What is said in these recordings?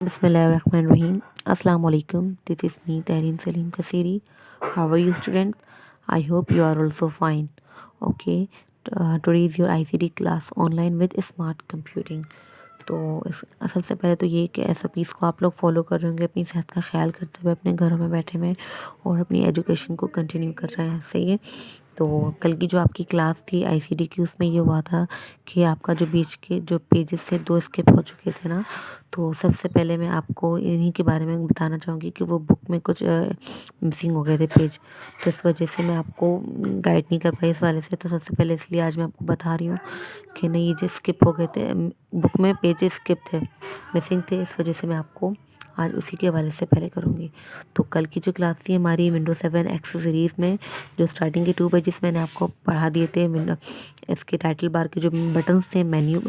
Bismillahirrahmanirrahim. Assalamu alaikum. This is me, Tahrim Salim Kasiri. How are you, students? I hope you are also fine. Okay. Today is your ICT class online with smart computing. तो इस सबसे पहले तो ये कि SOPs को आप लोग फॉलो कर रहे होंगे, अपनी सेहत का ख्याल करते हुए अपने घरों में बैठे हुए और अपनी एजुकेशन को कंटिन्यू कर रहे हैं। सही है। तो कल की जो आपकी क्लास थी ICT की, उसमें ये हुआ था कि आपका जो बीच के जो पेजेस थे 2 स्किप हो चुके थे ना। तो सबसे पहले मैं आपको इन्हीं के बारे में बताना चाहूँगी कि वो बुक में कुछ मिसिंग हो गए थे पेज, तो इस वजह से मैं आपको गाइड नहीं कर पाई इस वाले से। तो सबसे पहले इसलिए आज मैं आपको बता रही हूँ कि नहीं, ये जो स्किप हो गए थे बुक में, पेजेस स्किप थे, मिसिंग थे, इस वजह से मैं आपको आज उसी के हवाले से पहले करूँगी। तो कल की जो क्लास थी हमारी विंडोज 7 एक्सेसरीज़ में, जो स्टार्टिंग के 2 पेजेस मैंने आपको पढ़ा दिए थे। इसके टाइटल बार के जो बटन्स थे, menu,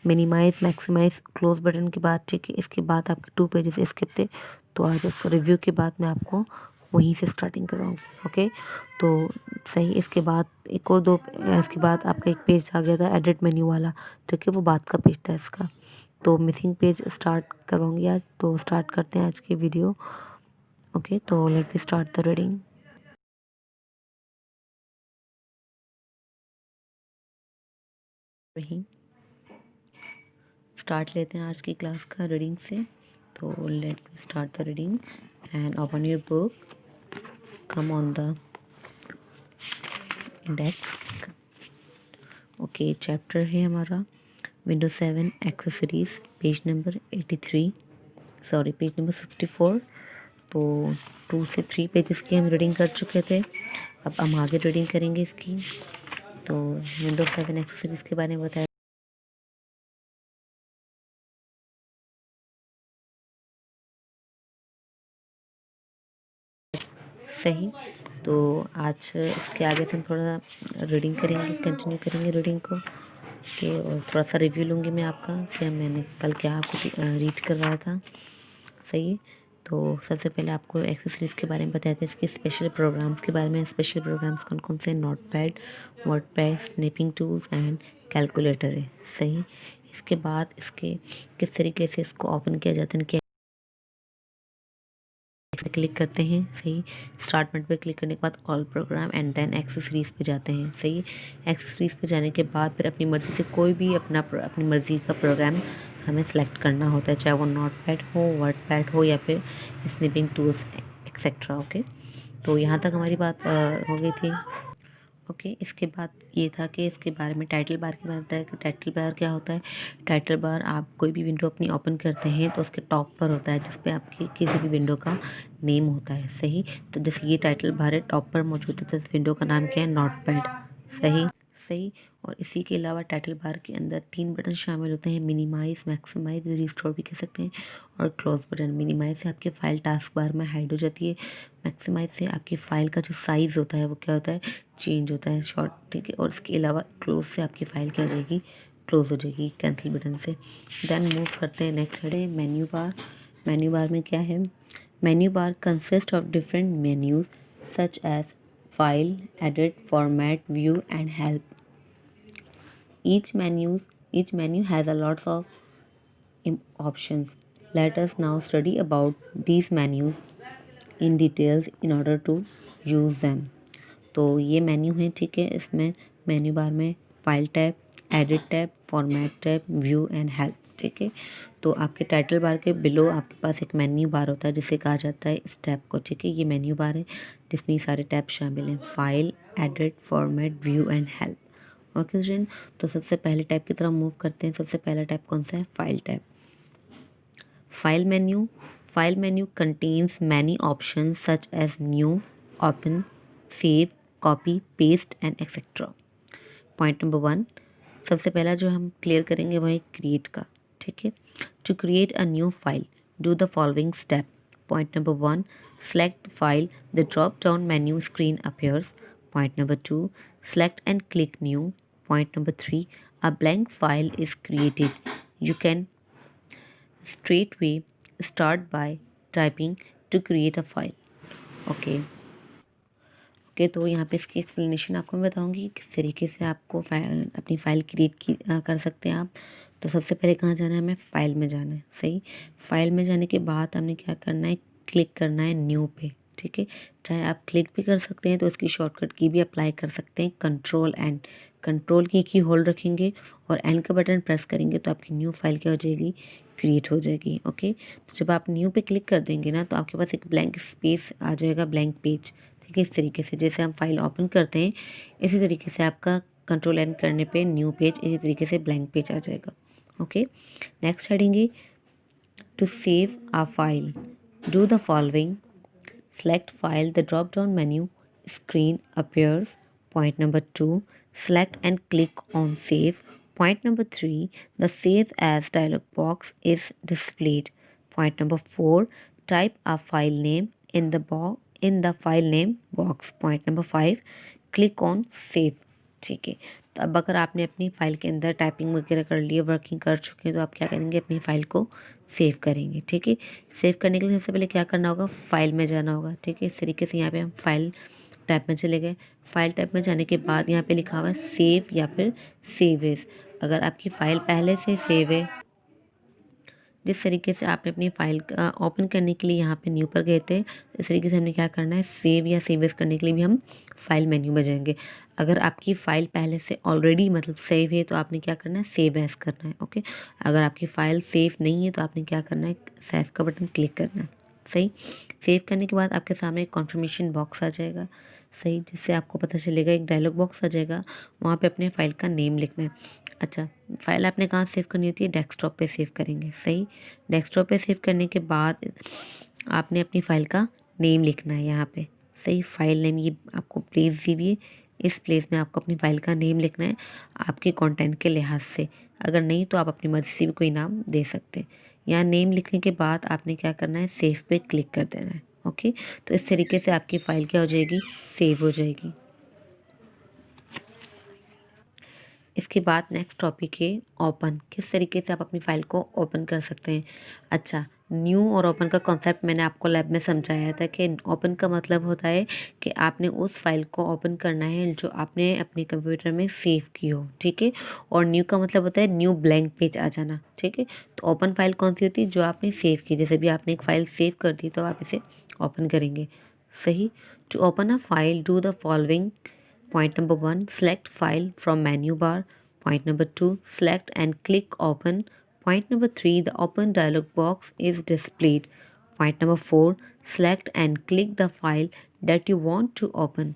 minimize, maximize, close button के बाद, ठीक है, इसके बाद आपके 2 पेजेस स्किप थे। तो आज इस रिव्यू के बाद मैं आपको वहीं से स्टार्टिंग करवाऊँगी। ओके। तो सही, इसके बाद एक और 2, इसके बाद आपका एक पेज आ गया था एडिट मेन्यू वाला, ठीक है, वो बाद का पेज था इसका। तो मिसिंग पेज स्टार्ट करवाऊँगी आज। तो स्टार्ट करते हैं आज की वीडियो। ओके, तो let me start the reading. वही स्टार्ट लेते हैं आज की क्लास का रीडिंग से। तो let me start the reading and open your book, come on the desk. Okay, chapter है हमारा Windows 7 accessories, page number 83, sorry page number 64। तो 2 से 3 पेजेस की हम रीडिंग कर चुके थे, अब हम आगे रीडिंग करेंगे इसकी। तो विंडोज 7 एक्सेसरीज के बारे में बताया। सही। तो आज इसके आगे से हम थोड़ा रीडिंग करेंगे, कंटिन्यू करेंगे रीडिंग को, कि और थोड़ा सा रिव्यू लूँगी मैं आपका कि मैंने कल क्या आपको रीड करवाया था। सही है। तो सबसे पहले आपको एक्सेसरीज़ के बारे में बताया था, इसके स्पेशल प्रोग्राम्स के बारे में। स्पेशल प्रोग्राम्स कौन कौन से? Notepad, WordPad, snapping tools and calculator है। सही। इसके बाद इसके किस तरीके से इसको ओपन किया जाता है, क्लिक करते हैं। सही। स्टार्ट बटन पे क्लिक करने के बाद all program and then accessories पे जाते हैं। सही। एक्सेसरीज़ पे जाने के बाद फिर अपनी मर्ज़ी से कोई भी अपनी मर्ज़ी का प्रोग्राम हमें सेलेक्ट करना होता है, चाहे वो नोटपैड हो, वर्डपैड हो या फिर स्निपिंग टूल्स एक्सेट्रा। ओके। तो यहाँ तक हमारी बात हो गई थी। ओके। इसके बाद ये था कि इसके बारे में टाइटल बार के बारे में बताया कि टाइटल बार क्या होता है। टाइटल बार, आप कोई भी विंडो अपनी ओपन करते हैं तो उसके टॉप पर होता है, जिस पे आपकी किसी भी विंडो का नेम होता है। सही। तो जैसे ये टाइटल बार है, टॉप पर मौजूद है, तो इस विंडो का नाम क्या है? नोटपैड। सही। सही। और इसी के अलावा टाइटल बार के अंदर 3 बटन शामिल होते हैं, मिनिमाइज, मैक्सिमाइज, रिस्टोर भी कह सकते हैं, और क्लोज बटन। मिनिमाइज से आपकी फ़ाइल टास्क बार में हाइड हो जाती है, मैक्सिमाइज से आपकी फ़ाइल का जो साइज़ होता है वो क्या होता है? चेंज होता है, शॉर्ट। ठीक है। और इसके अलावा क्लोज से आपकी फ़ाइल क्या हो जाएगी? क्लोज हो जाएगी, कैंसिल बटन से। देन मूव करते हैं नेक्स्ट है मेन्यू बार। मेन्यू बार में क्या है? Menu bar consist of different menus such as file, edit, format, view and help. Each menu has a lots of options. Let us now study about these menus in details in order to use them. तो ये menu है, ठीक है। इसमें menu bar में file tab, edit tab, format tab, view and help, ठीक है। तो आपके टाइटल बार के बिलो आपके पास एक मेन्यू बार होता है जिसे कहा जाता है इस टैब को, ठीक है। ये मेन्यू बार है जिसमें ये सारे टैब शामिल हैं, file, edit, format, view and help. Okay student. तो सबसे पहले टैब की तरफ मूव करते हैं। सबसे पहला टैब कौन सा है? File tab. File menu. File menu contains many options such as new, open, save, copy, paste and etc. Point number 1, सबसे पहला जो हम क्लियर करेंगे वह है क्रिएट का, ठीक है। To create a new file do the following step. Point number 1, select file, the drop down menu screen appears. Point number 2, select and click new. Point number 3, a blank file is created. You can straightway start by typing to create a file. Okay. Okay. तो यहाँ पे इसकी explanation आपको मैं बताऊँगी किस तरीके से आपको अपनी फ़ाइल क्रिएट कर सकते हैं आप। तो सबसे पहले कहाँ जाना है, हमें फाइल में जाना है। सही, फाइल में जाने के बाद हमने क्या करना है, क्लिक करना है न्यू पे। ठीक है, चाहे आप क्लिक भी कर सकते हैं तो इसकी शॉर्टकट की भी अप्लाई कर सकते हैं, कंट्रोल एंड। कंट्रोल की होल्ड रखेंगे और एंड का बटन प्रेस करेंगे तो आपकी न्यू फाइल क्या हो जाएगी, क्रिएट हो जाएगी। ओके, तो जब आप न्यू पे क्लिक कर देंगे ना तो आपके पास एक ब्लैंक स्पेस आ जाएगा, ब्लैंक पेज। ठीक है, इस तरीके से जैसे हम फाइल ओपन करते हैं इसी तरीके से आपका कंट्रोल एंड करने पे न्यू पेज इसी तरीके से ब्लैंक पेज आ जाएगा। ओके, नेक्स्ट हेडिंग है to save a file, do the following. Select file, the drop down menu screen appears. Point number 2, select and click on save. Point number 3, the save as dialog box is displayed. Point number 4, type a file name in the file name box. Point number 5, click on save. ठीक है, तो अब अगर आपने अपनी file के अंदर typing वगैरह कर लिए, वर्किंग कर चुके हैं, तो आप क्या करेंगे, अपनी फ़ाइल को सेव करेंगे। ठीक है, सेव करने के लिए सबसे पहले क्या करना होगा, फाइल में जाना होगा। ठीक है, इस तरीके से यहाँ पे हम फाइल टैब में चले गए। फाइल टैब में जाने के बाद यहाँ पे लिखा हुआ है सेव या फिर सेव एज। अगर आपकी फ़ाइल पहले से सेव है, जिस तरीके से आपने अपनी फ़ाइल ओपन करने के लिए यहाँ पे न्यू पर गए थे, इस तरीके से हमने क्या करना है, सेव या सेव एज करने के लिए भी हम फाइल मेन्यू में जाएंगे। अगर आपकी फ़ाइल पहले से ऑलरेडी मतलब सेव है तो आपने क्या करना है, सेव एज करना है। ओके, अगर आपकी फ़ाइल सेव नहीं है तो आपने क्या करना है, सेव का बटन क्लिक करना है। सही, सेव करने के बाद आपके सामने एक कॉन्फर्मेशन बॉक्स आ जाएगा। सही, जिससे आपको पता चलेगा, एक डायलॉग बॉक्स आ जाएगा, वहाँ पे अपने फ़ाइल का नेम लिखना है। अच्छा, फाइल आपने कहाँ सेव करनी होती है, डेस्कटॉप पे सेव करेंगे। सही, डेस्कटॉप पे सेव करने के बाद आपने अपनी फ़ाइल का नेम लिखना है यहाँ पे। सही, फाइल नेम ये आपको प्लेस दी हुई है, इस प्लेस में आपको अपनी फ़ाइल का नेम लिखना है आपके कंटेंट के लिहाज से। अगर नहीं तो आप अपनी मर्ज़ी से भी कोई नाम दे सकते हैं। यहाँ नेम लिखने के बाद आपने क्या करना है, सेव पे क्लिक कर देना है। ओके, तो इस तरीके से आपकी फ़ाइल क्या हो जाएगी, सेव हो जाएगी। इसके बाद नेक्स्ट टॉपिक है ओपन। किस तरीके से आप अपनी फ़ाइल को ओपन कर सकते हैं। अच्छा, न्यू और ओपन का कॉन्सेप्ट मैंने आपको लैब में समझाया था कि ओपन का मतलब होता है कि आपने उस फाइल को ओपन करना है जो आपने अपने कंप्यूटर में सेव की हो। ठीक है, और न्यू का मतलब होता है न्यू ब्लैंक पेज आ जाना। ठीक है, तो ओपन फाइल कौन सी होती है, जो आपने सेव की। जैसे भी आपने एक फ़ाइल सेव कर दी तो आप इसे ओपन करेंगे। सही, to open a file do the following. Point number 1, select file from menu bar. Point number 2, select and click open. Point number 3, the open dialog box is displayed. Point number 4, select and click the file that you want to open.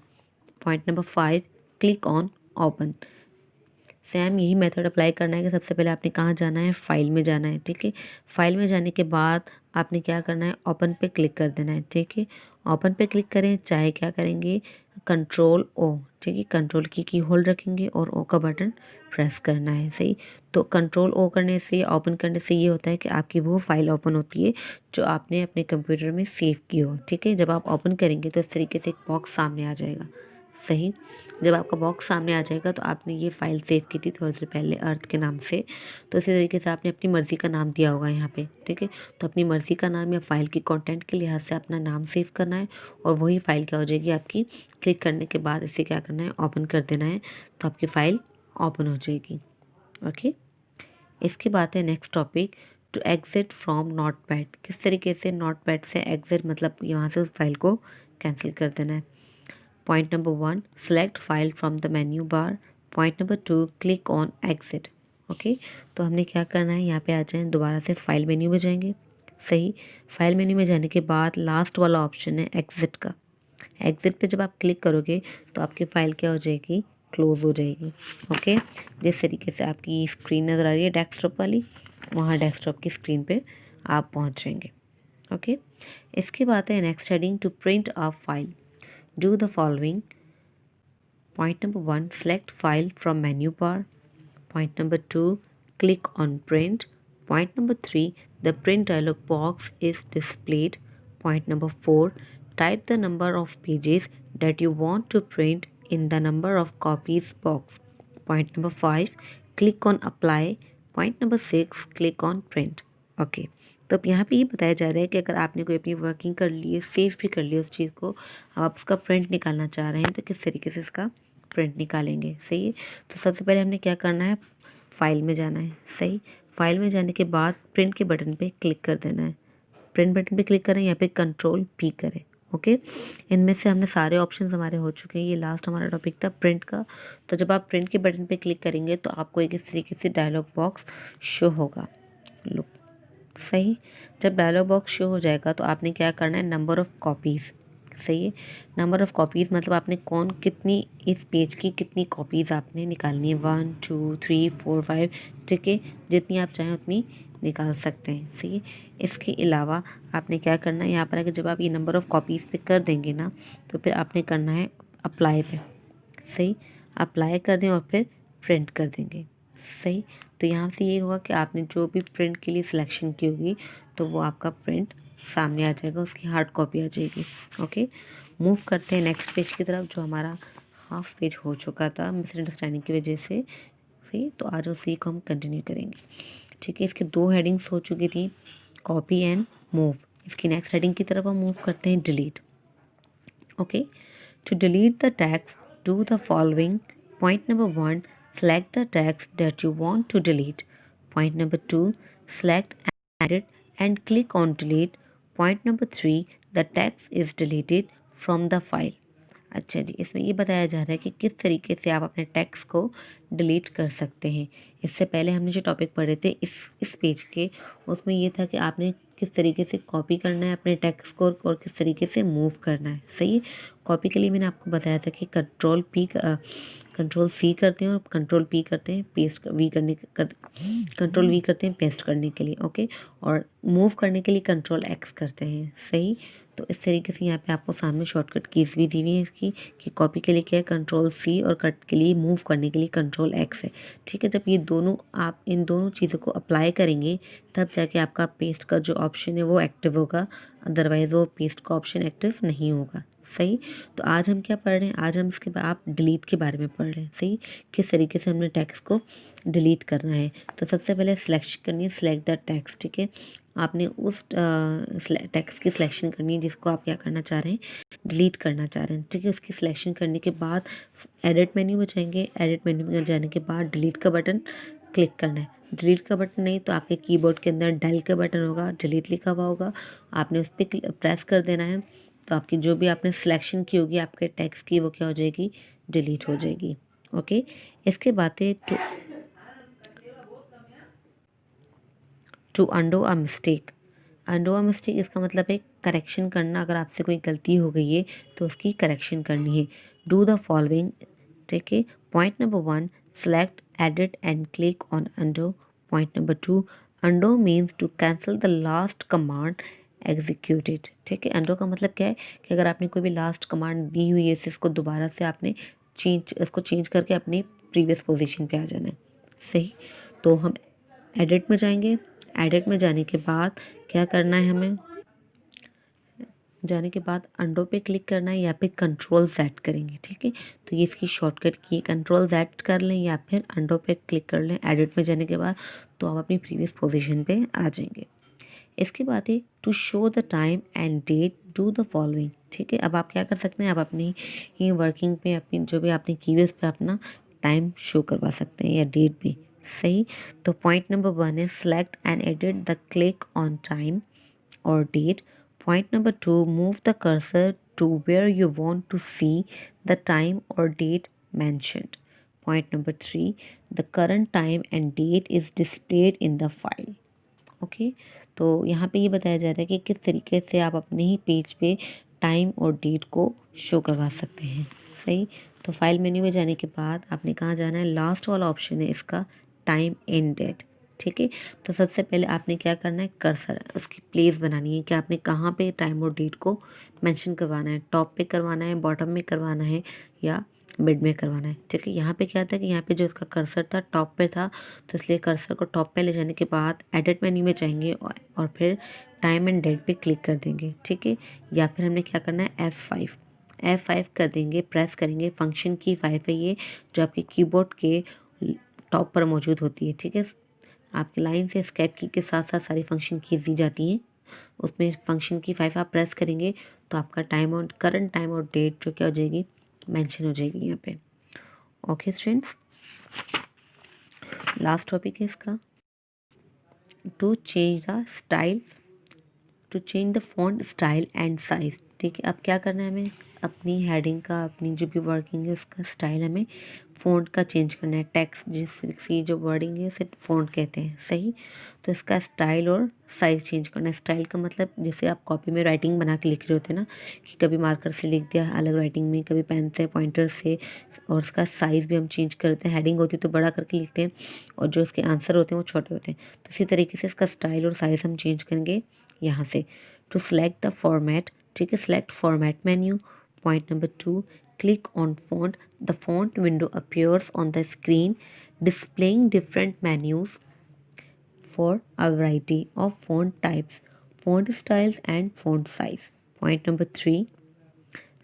Point number 5, click on open. Same यही method apply करना है कि सबसे पहले आपने कहाँ जाना है, फाइल में जाना है। ठीक है, फाइल में जाने के बाद आपने क्या करना है, ओपन पे क्लिक कर देना है। ठीक है, ओपन पे क्लिक करें, चाहे क्या करेंगे, कंट्रोल ओ। ठीक है, कंट्रोल की होल्ड रखेंगे और ओ का बटन प्रेस करना है। सही, तो कंट्रोल ओ करने से, ओपन करने से ये होता है कि आपकी वो फाइल ओपन होती है जो आपने अपने कंप्यूटर में सेव की हो। ठीक है, जब आप ओपन करेंगे तो इस तरीके से एक बॉक्स सामने आ जाएगा। सही, जब आपका बॉक्स सामने आ जाएगा तो आपने ये फ़ाइल सेव की थी थोड़ी देर पहले अर्थ के नाम से, तो इसी तरीके से आपने अपनी मर्ज़ी का नाम दिया होगा यहाँ पे। ठीक है, तो अपनी मर्ज़ी का नाम या फ़ाइल की कंटेंट के लिहाज से अपना नाम सेव करना है और वही फ़ाइल क्या हो जाएगी आपकी। क्लिक करने के बाद इसे क्या करना है, ओपन कर देना है, तो आपकी फ़ाइल ओपन हो जाएगी। ओके, इसके बाद है next topic, to exit from Notepad. किस तरीके से नोटपैड से एग्जिट मतलब यहाँ से उस फाइल को कैंसिल कर देना है। Point number 1, select file from the menu bar. Point number 2, click on exit. Okay, तो हमने क्या करना है, यहाँ पे आ जाए, दोबारा से फाइल मेन्यू में जाएंगे। सही, फाइल मेन्यू में जाने के बाद लास्ट वाला ऑप्शन है एग्जिट का। एग्जिट पे जब आप क्लिक करोगे तो आपकी फ़ाइल क्या हो जाएगी, क्लोज हो जाएगी। ओके, जिस तरीके से आपकी स्क्रीन नज़र आ रही है डेस्कटॉप वाली, वहाँ डेस्कटॉप की स्क्रीन पे आप पहुँच जाएंगे। ओके, इसके बाद है next heading, to print a file do the following. Point number 1, select file from menu bar. Point number 2, click on print. Point number 3, the print dialog box is displayed. Point number 4, type the number of pages that you want to print in the number of copies box. Point number 5, click on apply. Point number 6, click on print. Okay. तो अब यहाँ पे ये बताया जा रहा है कि अगर आपने कोई अपनी वर्किंग कर ली है, सेव भी कर लिया उस चीज़ को, अब आप उसका प्रिंट निकालना चाह रहे हैं तो किस तरीके से इसका प्रिंट निकालेंगे। सही है, तो सबसे पहले हमने क्या करना है, फाइल में जाना है। सही, फाइल में जाने के बाद प्रिंट के बटन पे क्लिक कर देना है। प्रिंट बटन पे क्लिक करें, यहाँ पे कंट्रोल पी करें। ओके, इनमें से हमने सारे ऑप्शंस हमारे हो चुके हैं। ये लास्ट हमारा टॉपिक था प्रिंट का। तो जब आप प्रिंट के बटन पे क्लिक करेंगे तो आपको एक इस तरीके से डायलॉग बॉक्स शो होगा। लुक, सही, जब डायलॉग बॉक्स शो हो जाएगा तो आपने क्या करना है, नंबर ऑफ़ कॉपीज़। सही है, नंबर ऑफ़ कॉपीज़ मतलब आपने कितनी इस पेज की कितनी कॉपीज़ आपने निकालनी है, 1 2 3 4 5, ठीक है, जितनी आप चाहें उतनी निकाल सकते हैं। सही है, इसके अलावा आपने क्या करना है, यहाँ पर अगर जब आप ये नंबर ऑफ़ कॉपीज़ पे कर देंगे ना तो फिर आपने करना है अप्लाई पे। सही, अप्लाई कर दें और फिर प्रिंट कर देंगे। सही, तो यहाँ से ये होगा कि आपने जो भी प्रिंट के लिए सिलेक्शन की होगी तो वो आपका प्रिंट सामने आ जाएगा, उसकी हार्ड कॉपी आ जाएगी। ओके, मूव करते हैं नेक्स्ट पेज की तरफ, जो हमारा हाफ पेज हो चुका था मिसअंडरस्टैंडिंग की वजह से। सही, तो आज उसी को हम कंटिन्यू करेंगे। ठीक है, इसके 2 हेडिंग्स हो चुकी थी, कॉपी एंड मूव। इसकी नेक्स्ट हेडिंग की तरफ हम मूव करते हैं, delete. Okay, to delete the text, do the following. Point number 1, select the text that you want to delete. Point number 2, select and edit and click on delete. Point number 3, the text is deleted from the file. अच्छा जी, इसमें ये बताया जा रहा है कि किस तरीके से आप अपने टेक्स्ट को डिलीट कर सकते हैं। इससे पहले हमने जो टॉपिक पढ़े थे इस पेज के, उसमें ये था कि आपने किस तरीके से कॉपी करना है अपने टेक्स्ट को और किस तरीके से मूव करना है। सही है, कॉपी के लिए मैंने आपको बताया था कि कंट्रोल सी करते हैं और कंट्रोल पी करते हैं पेस्ट वी करने कर कंट्रोल वी करते हैं पेस्ट करने के लिए। ओके, और मूव करने के लिए कंट्रोल एक्स करते हैं। सही, तो इस तरीके से यहाँ पे आपको सामने शॉर्टकट कीज़ भी दी हुई है इसकी, कि कॉपी के लिए क्या है कंट्रोल सी और कट के लिए मूव करने के लिए कंट्रोल एक्स है। ठीक है, जब ये दोनों आप इन दोनों चीज़ों को अप्लाई करेंगे तब जाके आपका पेस्ट का जो ऑप्शन है वो एक्टिव होगा, अदरवाइज़ वो पेस्ट का ऑप्शन एक्टिव नहीं होगा। सही, तो आज हम क्या पढ़ रहे हैं, आज हम इसके आप डिलीट के बारे में पढ़ रहे हैं। सही, किस तरीके से हमने टेक्स्ट को डिलीट करना है। तो सबसे पहले सिलेक्शन करनी है, सिलेक्ट द टेक्स्ट। ठीक है, आपने उस टेक्स्ट की सिलेक्शन करनी है जिसको आप क्या करना चाह रहे हैं, डिलीट करना चाह रहे हैं। ठीक है, उसकी सिलेक्शन करने के बाद एडिट मेन्यू में जाएंगे। एडिट मेन्यू में जाने के बाद डिलीट का बटन क्लिक करना है। डिलीट का बटन नहीं तो आपके कीबोर्ड के अंदर डेल का बटन होगा, डिलीट लिखा हुआ होगा, आपने उस पर प्रेस कर देना है। तो आपकी जो भी आपने सिलेक्शन की होगी आपके टेक्स्ट की, वो क्या हो जाएगी, डिलीट हो जाएगी। ओके, इसके बाद to undo a mistake. Undo a mistake इसका मतलब है करेक्शन करना। अगर आपसे कोई गलती हो गई है तो उसकी करेक्शन करनी है। Do the following. ठीक है, point number 1, select edit and click on undo. Point number 2, undo means to cancel the last command executed. ठीक है, अंडो का मतलब क्या है कि अगर आपने कोई भी लास्ट कमांड दी हुई है इसको दोबारा से आपने इसको चेंज करके अपनी प्रीवियस पोजीशन पे आ जाना है। सही, तो हम एडिट में जाएंगे। एडिट में जाने के बाद क्या करना है, हमें जाने के बाद अंडो पे क्लिक करना है या फिर कंट्रोल Z करेंगे। ठीक है, तो ये इसकी शॉर्टकट की, कंट्रोल Z कर लें या फिर अंडो पे क्लिक कर लें एडिट में जाने के बाद, तो आप अपनी प्रीवियस पोजीशन पे आ जाएंगे। इसके बाद है to show the time and date, do the following. ठीक है, अब आप क्या कर सकते हैं, आप अपनी ही वर्किंग पे अपनी जो भी आपने कीवर्ड्स पे अपना टाइम शो करवा सकते हैं या डेट भी। सही, तो पॉइंट नंबर 1 है select and edit the click on time और date. Point number 2, move the cursor to where you want to see the time or date mentioned. Point number 3, the current time and date is displayed in the file. Okay, तो यहाँ पे ये बताया जा रहा है कि किस तरीके से आप अपने ही पेज पे टाइम और डेट को शो करवा सकते हैं। सही, तो फाइल मेन्यू में जाने के बाद आपने कहाँ जाना है, लास्ट वाला ऑप्शन है इसका, टाइम एंड डेट। ठीक है, तो सबसे पहले आपने क्या करना है, कर्सर उसकी प्लेस बनानी है कि आपने कहाँ पे टाइम और डेट को मेंशन करवाना है, टॉप पे करवाना है, बॉटम में करवाना है या मिड में करवाना है। ठीक है, यहाँ पे क्या था कि यहाँ पे जो इसका कर्सर था टॉप पे था, तो इसलिए कर्सर को टॉप पे ले जाने के बाद एडिट मेन्यू में जाएंगे और फिर टाइम एंड डेट पे क्लिक कर देंगे। ठीक है, या फिर हमने क्या करना है, F5 कर देंगे, प्रेस करेंगे। फंक्शन की 5 है ये, जो आपके कीबोर्ड के टॉप पर मौजूद होती है। ठीक है, आपकी लाइन से एस्केप की के साथ साथ सारी फंक्शन कीज दी जाती हैं, उसमें फंक्शन की 5 आप प्रेस करेंगे तो आपका टाइम और करंट टाइम और डेट जो क्या हो जाएगी, मेंशन हो जाएगी यहाँ पे। ओके स्टूडेंट्स, लास्ट टॉपिक है इसका, to change the style, to change the font style and size. ठीक है, अब क्या करना है हमें, अपनी हेडिंग का, अपनी जो भी वर्किंग है उसका स्टाइल हमें फ़ॉन्ट का चेंज करना है। टेक्स्ट जिसकी जो वर्डिंग है उसे फ़ॉन्ट कहते हैं, सही। तो इसका स्टाइल और साइज़ चेंज करना है। स्टाइल का मतलब जैसे आप कॉपी में राइटिंग बना के लिख रहे होते हैं ना, कि कभी मार्कर से लिख दिया अलग राइटिंग में, कभी पेन से, पॉइंटर से। और उसका साइज़ भी हम चेंज करते हैं। हेडिंग होती है तो बड़ा करके लिखते हैं और जो इसके आंसर होते हैं वो छोटे होते हैं। तो इसी तरीके से इसका स्टाइल और साइज़ हम चेंज करेंगे यहाँ से। टू सेलेक्ट द फॉर्मेट, ठीक है, select format menu. Point number 2, click on font. The font window appears on the screen displaying different menus for a variety of font types, font styles and font size. Point number 3,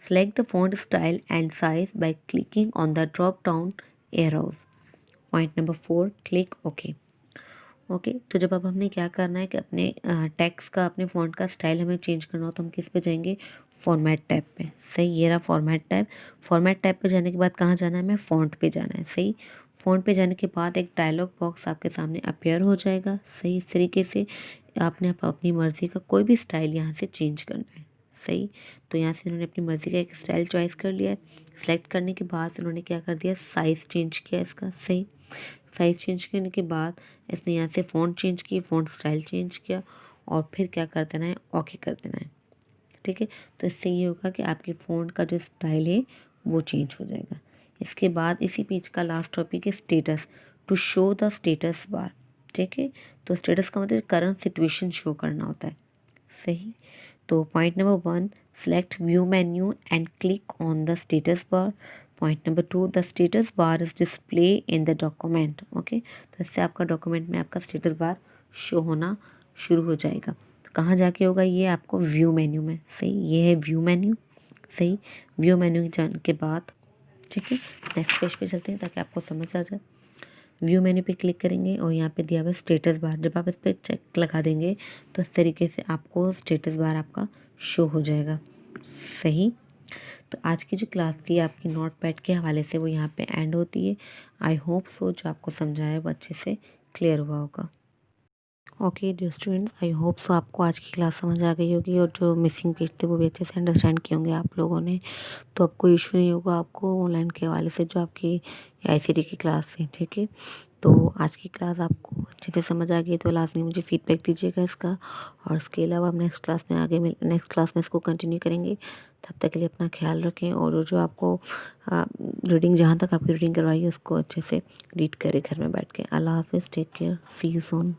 select the font style and size by clicking on the drop down arrows. Point number 4, click OK. Okay तो जब अब हमने क्या करना है कि अपने text का, अपने फ़ॉन्ट का स्टाइल हमें चेंज करना हो तो हम किस पे जाएंगे, फॉर्मेट टैब पे। सही, ये रहा फॉर्मेट टैब। फॉर्मेट टैब पे जाने के बाद कहाँ जाना है, हमें फ़ॉन्ट पे जाना है। सही, फ़ॉन्ट पे जाने के बाद एक डायलॉग बॉक्स आपके सामने अपेयर हो जाएगा। सही, इस तरीके से आपने अपनी मर्ज़ी का कोई भी स्टाइल यहाँ से चेंज करना है। सही, तो यहाँ से इन्होंने अपनी मर्ज़ी का एक स्टाइल चॉइस कर लिया है। सेलेक्ट करने के बाद इन्होंने क्या कर दिया, साइज़ चेंज किया इसका। सही, साइज़ चेंज करने के बाद इसने यहाँ से फ़ॉन्ट चेंज की, फ़ॉन्ट स्टाइल चेंज किया और फिर क्या कर देना है, ओके कर देना है। ठीक है, तो इससे ये होगा कि आपके फ़ॉन्ट का जो स्टाइल है वो चेंज हो जाएगा। इसके बाद इसी पेज का लास्ट टॉपिक है status, to show the status bar. ठीक है, तो स्टेटस का मतलब करंट सिचुएशन शो करना होता है। सही, तो point number 1, select view menu and click on the status bar. Point number 2, the status bar is display in the document. Okay, तो इससे आपका डॉक्यूमेंट में आपका स्टेटस बार शो होना शुरू हो जाएगा। तो कहाँ जाके होगा ये, आपको व्यू मेन्यू में। सही, ये है व्यू मेन्यू। सही, व्यू मेन्यू जाने के बाद ठीक है, नेक्स्ट पेज पे चलते हैं ताकि आपको समझ आ जाए। व्यू मेन्यू पे क्लिक करेंगे और यहाँ पे दिया हुआ स्टेटस बार, जब आप इस पर चेक लगा देंगे तो इस तरीके से आपको स्टेटस बार आपका शो हो जाएगा। सही, तो आज की जो क्लास थी आपकी नोट पैड के हवाले से वो यहाँ पे एंड होती है। आई होप सो जो आपको समझाया वो अच्छे से क्लियर हुआ होगा। Okay dear students, I hope so आपको आज की क्लास समझ आ गई होगी और जो मिसिंग पेज थे वो भी अच्छे से अंडरस्टैंड किए होंगे आप लोगों ने। तो आपको इशू नहीं होगा आपको ऑनलाइन के हवाले से जो आपकी आईसीटी की क्लास है। ठीक है, तो आज की क्लास आपको अच्छे से समझ आ गई तो लाजमी मुझे फीडबैक दीजिएगा इसका। और इसके अलावा हम नेक्स्ट क्लास में नेक्स्ट क्लास में इसको कंटिन्यू करेंगे। तब तक के लिए अपना ख्याल रखें और जो आपको रीडिंग, जहाँ तक आपकी रीडिंग करवाई है उसको अच्छे से रीड करें घर में बैठ के। अल्लाह हाफिज़, take care, see you soon.